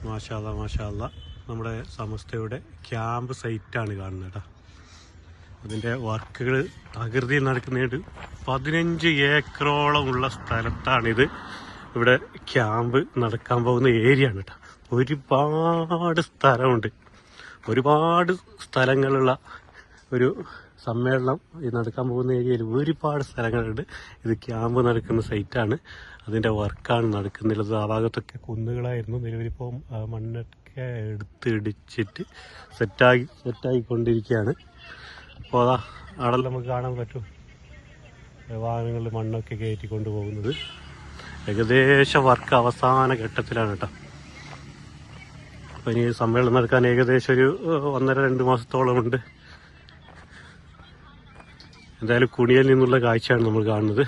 മാഷാഅല്ലാ മാഷാഅല്ലാ. നമ്മുടെ സമസ്തയുടെ ക്യാമ്പ് സൈറ്റാണ് കാണുന്നത് കേട്ടോ. അതിൻ്റെ വർക്കുകൾ തകൃതിയിൽ നടക്കുന്നതായിട്ട് 15 ഏക്കറോളം ഉള്ള സ്ഥലത്താണിത്. ഇവിടെ ക്യാമ്പ് നടക്കാൻ പോകുന്ന ഏരിയ ആണ് കേട്ടോ. ഒരുപാട് സ്ഥലമുണ്ട്, ഒരുപാട് സ്ഥലങ്ങളുള്ള ഒരു സമ്മേളനം ഈ നടക്കാൻ പോകുന്ന ഏരിയയിൽ ഒരുപാട് സ്ഥലങ്ങളുണ്ട്. ഇത് ക്യാമ്പ് നടക്കുന്ന സൈറ്റാണ്. അതിൻ്റെ വർക്കാണ് നടക്കുന്നുള്ളത്. ആ ഭാഗത്തൊക്കെ കുന്നുകളായിരുന്നു. നിലവിലിപ്പോൾ മണ്ണൊക്കെ ഇടിച്ചിട്ട് സെറ്റായിക്കൊണ്ടിരിക്കുകയാണ്. അപ്പോൾ അതാ അവിടെ നമുക്ക് കാണാൻ പറ്റും വാഹനങ്ങളിൽ മണ്ണൊക്കെ കയറ്റിക്കൊണ്ട് പോകുന്നത്. ഏകദേശം വർക്ക് അവസാന ഘട്ടത്തിലാണ് കേട്ടോ. അപ്പോൾ ഇനി സമ്മേളനം നടക്കാൻ ഏകദേശം ഒരു 1.5-2 മാസത്തോളമുണ്ട്. എന്തായാലും കുണിയിൽ നിന്നുള്ള കാഴ്ചയാണ് നമ്മൾ കാണുന്നത്.